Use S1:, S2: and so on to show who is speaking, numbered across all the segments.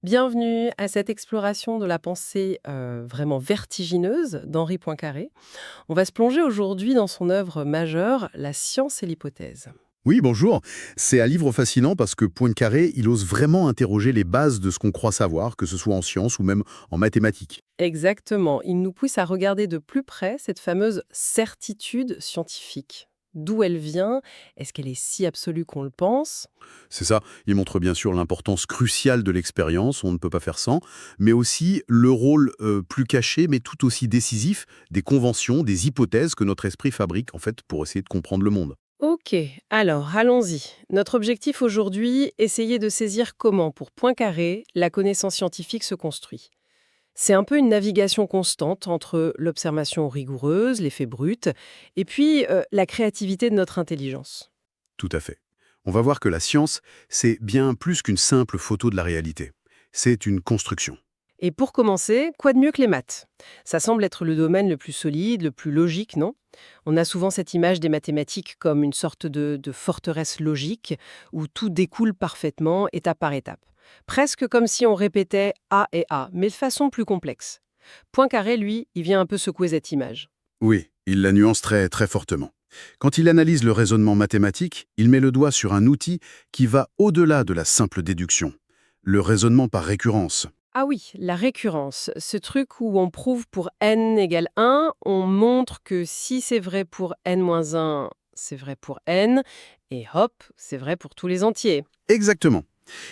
S1: Bienvenue à cette exploration de la pensée vraiment vertigineuse d'Henri Poincaré. On va se plonger aujourd'hui dans son œuvre majeure, La science et l'hypothèse.
S2: Oui, bonjour. C'est un livre fascinant parce que Poincaré, il ose vraiment interroger les bases de ce qu'on croit savoir, que ce soit en sciences ou même en mathématiques.
S1: Exactement, il nous pousse à regarder de plus près cette fameuse certitude scientifique. D'où elle vient? Est-ce qu'elle est si absolue qu'on le pense?
S2: C'est ça, il montre bien sûr l'importance cruciale de l'expérience, on ne peut pas faire sans, mais aussi le rôle plus caché, mais tout aussi décisif, des conventions, des hypothèses que notre esprit fabrique en fait pour essayer de comprendre le monde.
S1: Ok, alors allons-y. Notre objectif aujourd'hui, essayer de saisir comment, pour Poincaré, la connaissance scientifique se construit. C'est un peu une navigation constante entre l'observation rigoureuse, l'effet brut, et puis la créativité de notre intelligence.
S2: Tout à fait. On va voir que la science, c'est bien plus qu'une simple photo de la réalité. C'est une construction.
S1: Et pour commencer, quoi de mieux que les maths? Ça semble être le domaine le plus solide, le plus logique, non? On a souvent cette image des mathématiques comme une sorte de forteresse logique où tout découle parfaitement, étape par étape. Presque comme si on répétait A et A, mais de façon plus complexe. Poincaré, lui, il vient un peu secouer cette image.
S2: Oui, il la nuance très, très fortement. Quand il analyse le raisonnement mathématique, il met le doigt sur un outil qui va au-delà de la simple déduction. Le raisonnement par récurrence.
S1: Ah oui, la récurrence, ce truc où on prouve pour n égale 1, on montre que si c'est vrai pour n-1, c'est vrai pour n, et hop, c'est vrai pour tous les entiers.
S2: Exactement.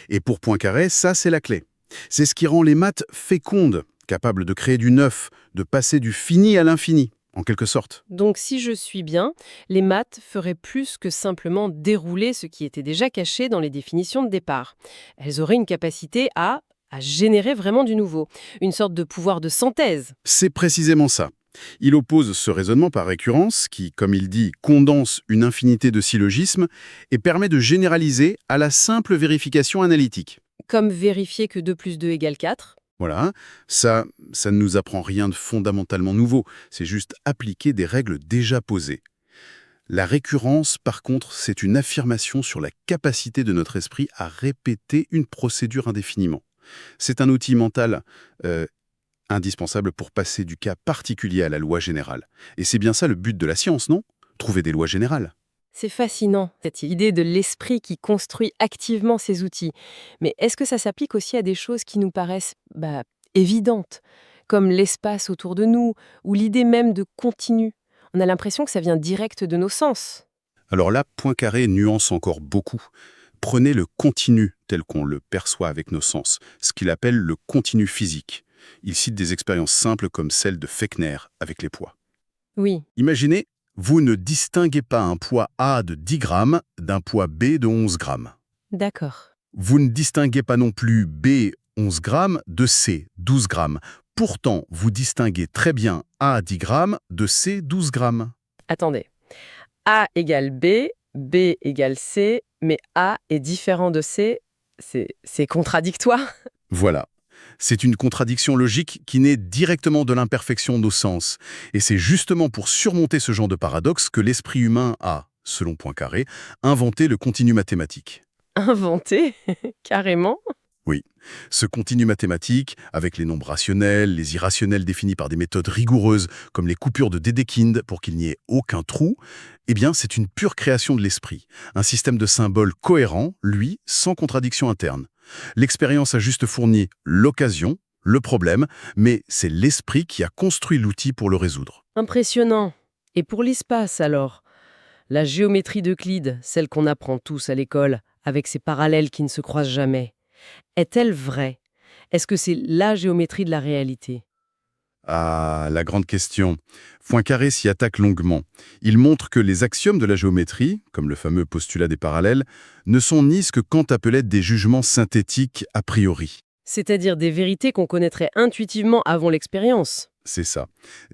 S2: Et pour Poincaré, ça c'est la clé. C'est ce qui rend les maths fécondes, capables de créer du neuf, de passer du fini à l'infini, en quelque sorte.
S1: Donc si je suis bien, les maths feraient plus que simplement dérouler ce qui était déjà caché dans les définitions de départ. Elles auraient une capacité à générer vraiment du nouveau, une sorte de pouvoir de synthèse.
S2: C'est précisément ça. Il oppose ce raisonnement par récurrence, qui, comme il dit, condense une infinité de syllogismes et permet de généraliser à la simple vérification analytique.
S1: Comme vérifier que 2 plus 2 égale 4.
S2: Voilà, ça ne nous apprend rien de fondamentalement nouveau, c'est juste appliquer des règles déjà posées. La récurrence, par contre, c'est une affirmation sur la capacité de notre esprit à répéter une procédure indéfiniment. C'est un outil mental euh, indispensable pour passer du cas particulier à la loi générale. Et c'est bien ça le but de la science, non? Trouver des lois générales.
S1: C'est fascinant, cette idée de l'esprit qui construit activement ces outils. Mais est-ce que ça s'applique aussi à des choses qui nous paraissent évidentes, comme l'espace autour de nous, ou l'idée même de continu? On a l'impression que ça vient direct de nos sens.
S2: Alors là, Poincaré nuance encore beaucoup. Prenez le continu tel qu'on le perçoit avec nos sens, ce qu'il appelle le continu physique. Il cite des expériences simples comme celle de Fechner avec les poids.
S1: Oui,
S2: Imaginez, vous ne distinguez pas un poids A de 10 grammes d'un poids B de 11 grammes.
S1: d'accord.
S2: Vous ne distinguez pas non plus B 11 grammes de C 12 grammes. Pourtant, vous distinguez très bien A 10 grammes de C 12 grammes.
S1: Attendez. A égale B, B égale C, mais A est différent de C. C'est contradictoire.
S2: Voilà. C'est une contradiction logique qui naît directement de l'imperfection de nos sens. Et c'est justement pour surmonter ce genre de paradoxe que l'esprit humain a, selon Poincaré, inventé le continu mathématique.
S1: Inventé, carrément.
S2: Oui, ce continu mathématique, avec les nombres rationnels, les irrationnels définis par des méthodes rigoureuses, comme les coupures de Dedekind pour qu'il n'y ait aucun trou, eh bien c'est une pure création de l'esprit. Un système de symboles cohérent, lui, sans contradiction interne. L'expérience a juste fourni l'occasion, le problème, mais c'est l'esprit qui a construit l'outil pour le résoudre.
S1: Impressionnant. Et pour l'espace alors? La géométrie d'Euclide, celle qu'on apprend tous à l'école, avec ses parallèles qui ne se croisent jamais, est-elle vraie? Est-ce que c'est la géométrie de la réalité?
S2: Ah, la grande question. Poincaré s'y attaque longuement. Il montre que les axiomes de la géométrie, comme le fameux postulat des parallèles, ne sont ni ce que Kant appelait des jugements synthétiques a priori.
S1: C'est-à-dire des vérités qu'on connaîtrait intuitivement avant l'expérience.
S2: C'est ça.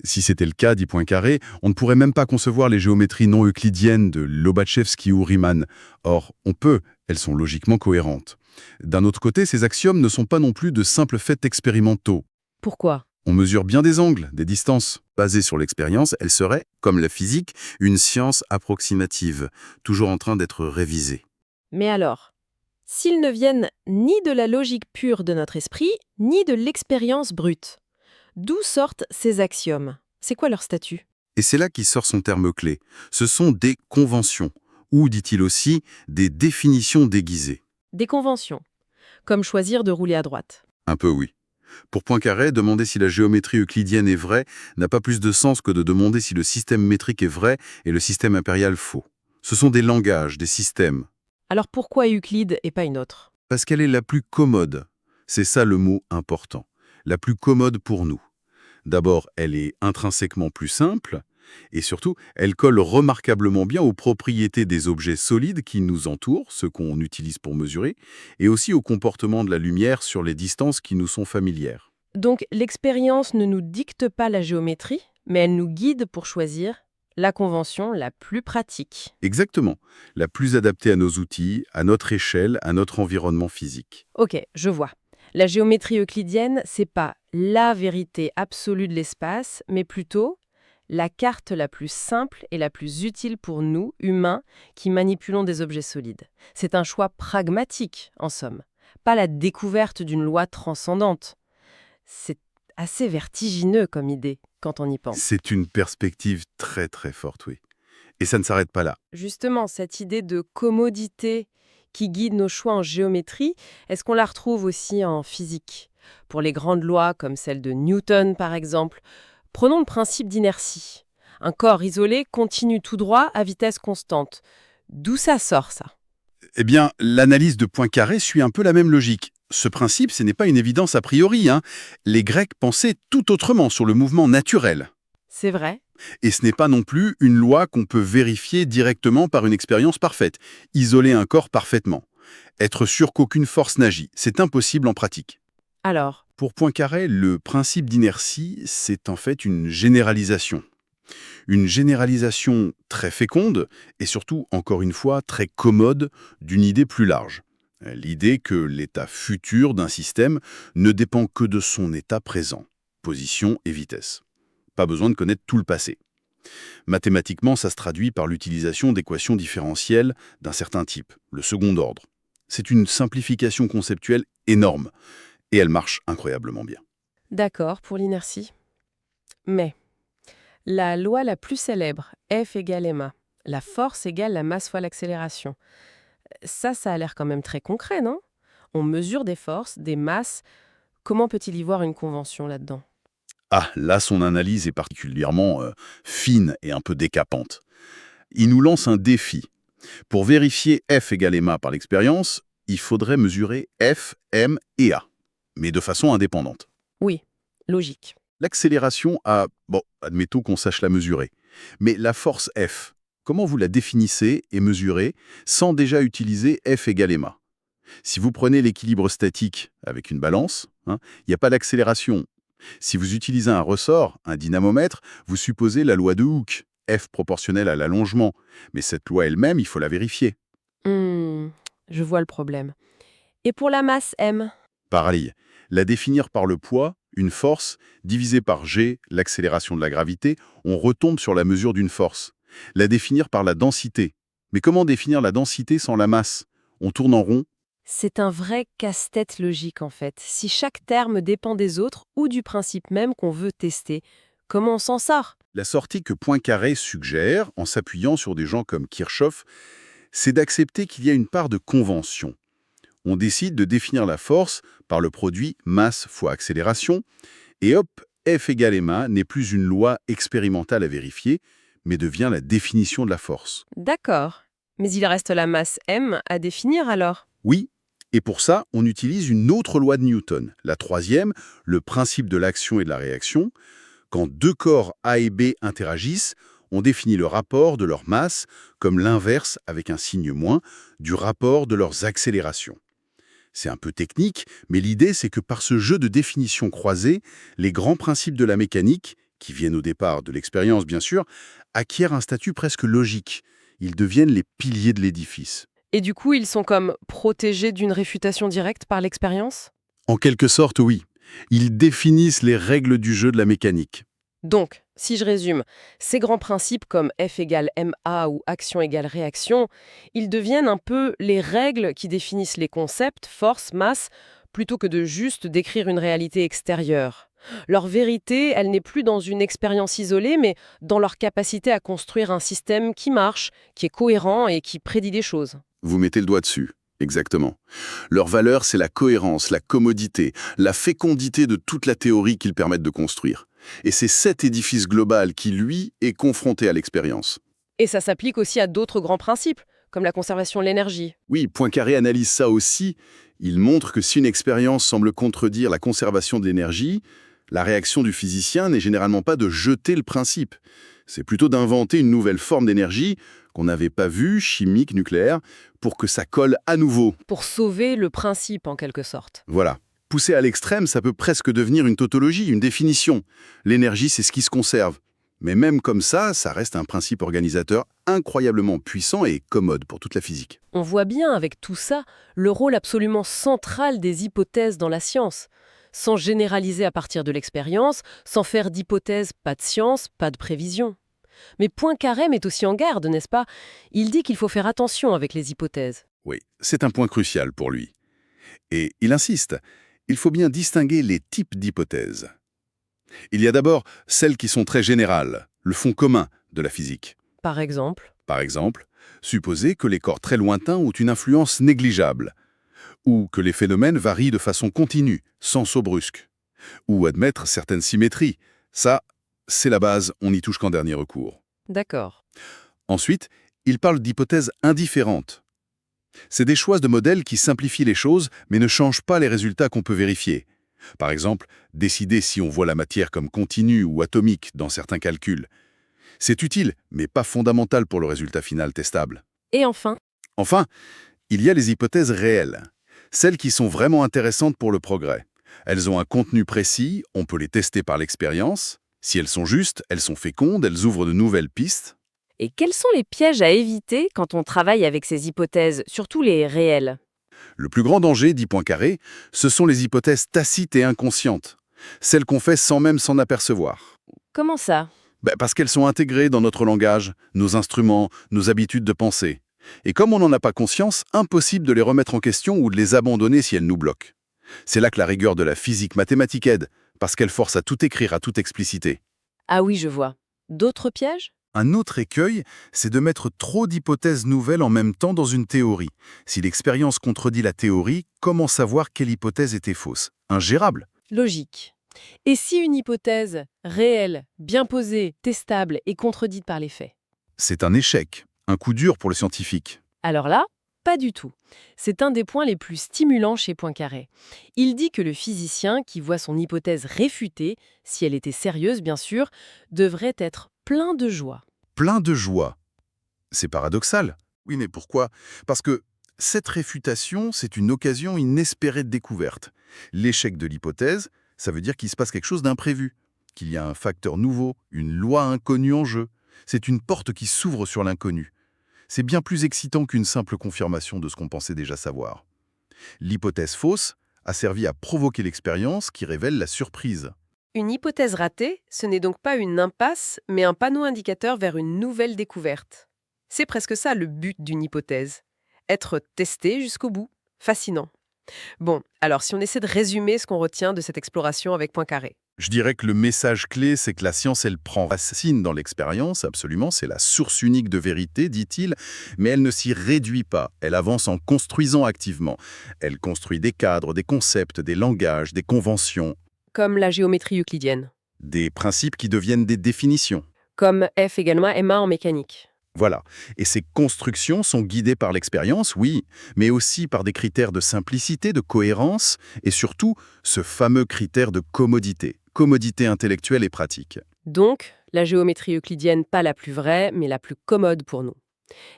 S2: Si c'était le cas, dit Poincaré, on ne pourrait même pas concevoir les géométries non euclidiennes de Lobachevsky ou Riemann. Or, on peut, elles sont logiquement cohérentes. D'un autre côté, ces axiomes ne sont pas non plus de simples faits expérimentaux.
S1: Pourquoi?
S2: On mesure bien des angles, des distances. Basées sur l'expérience, elles seraient, comme la physique, une science approximative, toujours en train d'être révisée.
S1: Mais alors, s'ils ne viennent ni de la logique pure de notre esprit, ni de l'expérience brute. D'où sortent ces axiomes? C'est quoi leur statut?
S2: Et c'est là qui sort son terme clé. Ce sont des conventions, ou, dit-il aussi, des définitions déguisées.
S1: Des conventions, comme choisir de rouler à droite.
S2: Un peu oui. Pour Poincaré, demander si la géométrie euclidienne est vraie n'a pas plus de sens que de demander si le système métrique est vrai et le système impérial faux. Ce sont des langages, des systèmes.
S1: Alors pourquoi Euclide et pas une autre?
S2: Parce qu'elle est la plus commode. C'est ça le mot important. La plus commode pour nous. D'abord, elle est intrinsèquement plus simple, et surtout, elle colle remarquablement bien aux propriétés des objets solides qui nous entourent, ceux qu'on utilise pour mesurer, et aussi au comportement de la lumière sur les distances qui nous sont familières.
S1: Donc l'expérience ne nous dicte pas la géométrie, mais elle nous guide pour choisir la convention la plus pratique.
S2: Exactement. La plus adaptée à nos outils, à notre échelle, à notre environnement physique.
S1: Ok, je vois. La géométrie euclidienne, c'est pas la vérité absolue de l'espace, mais plutôt la carte la plus simple et la plus utile pour nous, humains, qui manipulons des objets solides. C'est un choix pragmatique, en somme, pas la découverte d'une loi transcendante. C'est assez vertigineux comme idée, quand on y pense.
S2: C'est une perspective très très forte, oui. Et ça ne s'arrête pas là.
S1: Justement, cette idée de commodité qui guide nos choix en géométrie, est-ce qu'on la retrouve aussi en physique? Pour les grandes lois, comme celle de Newton par exemple, prenons le principe d'inertie. Un corps isolé continue tout droit à vitesse constante. D'où ça sort, ça?
S2: Eh bien, l'analyse de Poincaré suit un peu la même logique. Ce principe, ce n'est pas une évidence a priori, hein. Les Grecs pensaient tout autrement sur le mouvement naturel.
S1: C'est vrai?
S2: Et ce n'est pas non plus une loi qu'on peut vérifier directement par une expérience parfaite, isoler un corps parfaitement. Être sûr qu'aucune force n'agit, c'est impossible en pratique.
S1: Alors,
S2: Pour Poincaré, le principe d'inertie, c'est en fait une généralisation. Une généralisation très féconde et surtout, encore une fois, très commode d'une idée plus large. L'idée que l'état futur d'un système ne dépend que de son état présent, position et vitesse. Pas besoin de connaître tout le passé. Mathématiquement, ça se traduit par l'utilisation d'équations différentielles d'un certain type, le second ordre. C'est une simplification conceptuelle énorme, et elle marche incroyablement bien.
S1: d'accord pour l'inertie. Mais la loi la plus célèbre, F égale ma, la force égale la masse fois l'accélération. Ça a l'air quand même très concret, non? On mesure des forces, des masses. Comment peut-il y voir une convention là-dedans?
S2: Ah, là, son analyse est particulièrement fine et un peu décapante. Il nous lance un défi. Pour vérifier F égale ma par l'expérience, il faudrait mesurer F, M et A, mais de façon indépendante.
S1: Oui, logique.
S2: L'accélération a, bon, admettons qu'on sache la mesurer. Mais la force F, comment vous la définissez et mesurez sans déjà utiliser F égale ma? Si vous prenez l'équilibre statique avec une balance, il n'y a pas d'accélération. Si vous utilisez un ressort, un dynamomètre, vous supposez la loi de Hooke, F proportionnelle à l'allongement. Mais cette loi elle-même, il faut la vérifier.
S1: Hmm, je vois le problème. Et pour la masse M?
S2: Pareil, la définir par le poids, une force, divisé par G, l'accélération de la gravité, on retombe sur la mesure d'une force. La définir par la densité. Mais comment définir la densité sans la masse? On tourne en rond.
S1: C'est un vrai casse-tête logique en fait. Si chaque terme dépend des autres ou du principe même qu'on veut tester, comment on s'en sort?
S2: La sortie que Poincaré suggère, en s'appuyant sur des gens comme Kirchhoff, c'est d'accepter qu'il y a une part de convention. On décide de définir la force par le produit masse fois accélération, et hop, F égale ma n'est plus une loi expérimentale à vérifier, mais devient la définition de la force.
S1: D'accord. Mais il reste la masse M à définir alors.
S2: Oui, et pour ça, on utilise une autre loi de Newton, la troisième, le principe de l'action et de la réaction. Quand deux corps A et B interagissent, on définit le rapport de leur masse comme l'inverse, avec un signe moins, du rapport de leurs accélérations. C'est un peu technique, mais l'idée c'est que par ce jeu de définitions croisées, les grands principes de la mécanique, qui viennent au départ de l'expérience bien sûr, acquièrent un statut presque logique. Ils deviennent les piliers de l'édifice.
S1: Et du coup, ils sont comme protégés d'une réfutation directe par l'expérience?
S2: En quelque sorte, oui. Ils définissent les règles du jeu de la mécanique.
S1: Donc, Si je résume, ces grands principes comme F égale ma ou action égale réaction, ils deviennent un peu les règles qui définissent les concepts, force, masse, plutôt que de juste décrire une réalité extérieure. Leur vérité, elle n'est plus dans une expérience isolée, mais dans leur capacité à construire un système qui marche, qui est cohérent et qui prédit des choses.
S2: Vous mettez le doigt dessus. Exactement. Leur valeur, c'est la cohérence, la commodité, la fécondité de toute la théorie qu'ils permettent de construire. Et c'est cet édifice global qui, lui, est confronté à l'expérience.
S1: Et ça s'applique aussi à d'autres grands principes, comme la conservation de l'énergie.
S2: Oui, Poincaré analyse ça aussi. Il montre que si une expérience semble contredire la conservation de l'énergie, la réaction du physicien n'est généralement pas de jeter le principe. C'est plutôt d'inventer une nouvelle forme d'énergie qu'on n'avait pas vue, chimique, nucléaire, pour que ça colle à nouveau.
S1: Pour sauver le principe, en quelque sorte.
S2: Voilà. Poussé à l'extrême, ça peut presque devenir une tautologie, une définition. L'énergie, c'est ce qui se conserve. Mais même comme ça reste un principe organisateur incroyablement puissant et commode pour toute la physique.
S1: On voit bien avec tout ça le rôle absolument central des hypothèses dans la science. Sans généraliser à partir de l'expérience, sans faire d'hypothèses, pas de science, pas de prévision. Mais Poincaré met aussi en garde, n'est-ce pas? Il dit qu'il faut faire attention avec les hypothèses.
S2: Oui, c'est un point crucial pour lui. Et il insiste, il faut bien distinguer les types d'hypothèses. Il y a d'abord celles qui sont très générales, le fond commun de la physique.
S1: Par exemple,
S2: Par exemple, supposer que les corps très lointains ont une influence négligeable, ou que les phénomènes varient de façon continue, sans saut brusque, ou admettre certaines symétries. Ça, c'est la base, on n'y touche qu'en dernier recours.
S1: d'accord.
S2: Ensuite, il parle d'hypothèses indifférentes. C'est des choix de modèles qui simplifient les choses, mais ne changent pas les résultats qu'on peut vérifier. Par exemple, décider si on voit la matière comme continue ou atomique dans certains calculs. C'est utile, mais pas fondamental pour le résultat final testable.
S1: Et enfin,
S2: Enfin, il y a les hypothèses réelles, celles qui sont vraiment intéressantes pour le progrès. Elles ont un contenu précis, on peut les tester par l'expérience. Si elles sont justes, elles sont fécondes, elles ouvrent de nouvelles pistes.
S1: et quels sont les pièges à éviter quand on travaille avec ces hypothèses, surtout les réelles?
S2: Le plus grand danger, dit Poincaré, ce sont les hypothèses tacites et inconscientes, celles qu'on fait sans même s'en apercevoir.
S1: Comment ça?
S2: Parce qu'elles sont intégrées dans notre langage, nos instruments, nos habitudes de pensée. Et comme on n'en a pas conscience, impossible de les remettre en question ou de les abandonner si elles nous bloquent. C'est là que la rigueur de la physique mathématique aide, parce qu'elle force à tout écrire, à tout expliciter.
S1: Ah oui, je vois. D'autres pièges?
S2: Un autre écueil, c'est de mettre trop d'hypothèses nouvelles en même temps dans une théorie. Si l'expérience contredit la théorie, comment savoir quelle hypothèse était fausse? Ingérable.
S1: Logique. Et si une hypothèse réelle, bien posée, testable est contredite par les faits?
S2: C'est un échec, un coup dur pour le scientifique.
S1: Alors là, pas du tout. C'est un des points les plus stimulants chez Poincaré. Il dit que le physicien qui voit son hypothèse réfutée, si elle était sérieuse bien sûr, devrait être plein de joie.
S2: Plein de joie. C'est paradoxal. Oui, mais pourquoi? Parce que cette réfutation, c'est une occasion inespérée de découverte. L'échec de l'hypothèse, ça veut dire qu'il se passe quelque chose d'imprévu, qu'il y a un facteur nouveau, une loi inconnue en jeu. C'est une porte qui s'ouvre sur l'inconnu. C'est bien plus excitant qu'une simple confirmation de ce qu'on pensait déjà savoir. L'hypothèse fausse a servi à provoquer l'expérience qui révèle la surprise.
S1: Une hypothèse ratée, ce n'est donc pas une impasse, mais un panneau indicateur vers une nouvelle découverte. C'est presque ça le but d'une hypothèse. Être testé jusqu'au bout. Fascinant. Bon, alors si on essaie de résumer ce qu'on retient de cette exploration avec Poincaré.
S2: Je dirais que le message clé, c'est que la science, elle prend racine dans l'expérience, absolument, c'est la source unique de vérité, dit-il, mais elle ne s'y réduit pas, elle avance en construisant activement. Elle construit des cadres, des concepts, des langages, des conventions,
S1: Comme la géométrie euclidienne.
S2: des principes qui deviennent des définitions.
S1: Comme F égale ma en mécanique.
S2: Voilà. Et ces constructions sont guidées par l'expérience, oui, mais aussi par des critères de simplicité, de cohérence, et surtout ce fameux critère de commodité intellectuelle et pratique.
S1: Donc, la géométrie euclidienne pas la plus vraie, mais la plus commode pour nous.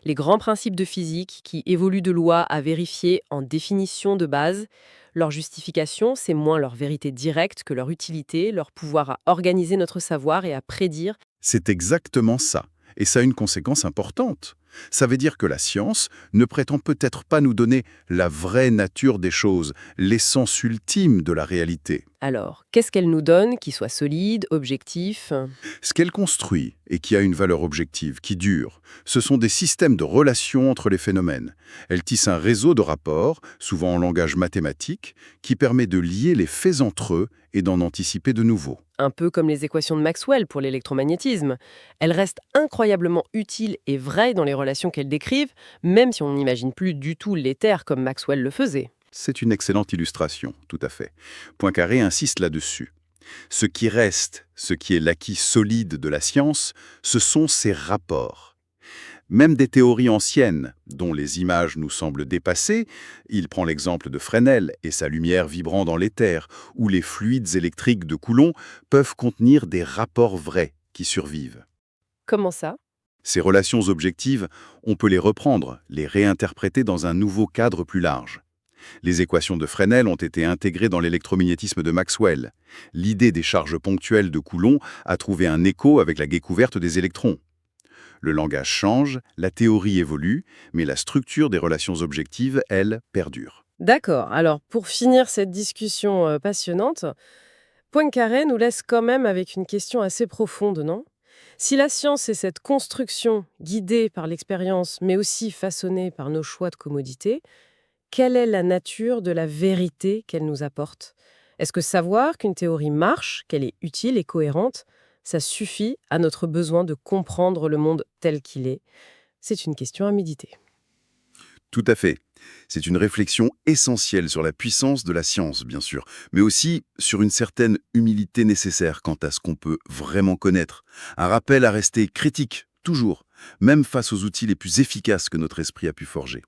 S1: Les grands principes de physique qui évoluent de loi à vérifier en définition de base, leur justification, c'est moins leur vérité directe que leur utilité, leur pouvoir à organiser notre savoir et à prédire.
S2: C'est exactement ça. Et ça a une conséquence importante. Ça veut dire que la science ne prétend peut-être pas nous donner la vraie nature des choses, l'essence ultime de la réalité.
S1: Alors, qu'est-ce qu'elle nous donne qui soit solide, objectif?
S2: Ce qu'elle construit et qui a une valeur objective, qui dure, ce sont des systèmes de relations entre les phénomènes. Elle tisse un réseau de rapports, souvent en langage mathématique, qui permet de lier les faits entre eux et d'en anticiper de nouveaux.
S1: Un peu comme les équations de Maxwell pour l'électromagnétisme. Elles restent incroyablement utiles et vraies dans les relations qu'elles décrivent, même si on n'imagine plus du tout l'éther comme Maxwell le faisait.
S2: C'est une excellente illustration, tout à fait. Poincaré insiste là-dessus. Ce qui reste, ce qui est l'acquis solide de la science, ce sont ces rapports. Même des théories anciennes, dont les images nous semblent dépassées, il prend l'exemple de Fresnel et sa lumière vibrant dans l'éther, où les fluides électriques de Coulomb peuvent contenir des rapports vrais qui survivent.
S1: Comment ça?
S2: Ces relations objectives, on peut les reprendre, les réinterpréter dans un nouveau cadre plus large. Les équations de Fresnel ont été intégrées dans l'électromagnétisme de Maxwell. L'idée des charges ponctuelles de Coulomb a trouvé un écho avec la découverte des électrons. Le langage change, la théorie évolue, mais la structure des relations objectives, elle, perdure.
S1: D'accord, alors pour finir cette discussion passionnante, Poincaré nous laisse quand même avec une question assez profonde, non? Si la science est cette construction guidée par l'expérience, mais aussi façonnée par nos choix de commodité, quelle est la nature de la vérité qu'elle nous apporte? Est-ce que savoir qu'une théorie marche, qu'elle est utile et cohérente, ça suffit à notre besoin de comprendre le monde tel qu'il est? C'est une question à méditer.
S2: Tout à fait. C'est une réflexion essentielle sur la puissance de la science, bien sûr, mais aussi sur une certaine humilité nécessaire quant à ce qu'on peut vraiment connaître. Un rappel à rester critique, toujours, même face aux outils les plus efficaces que notre esprit a pu forger.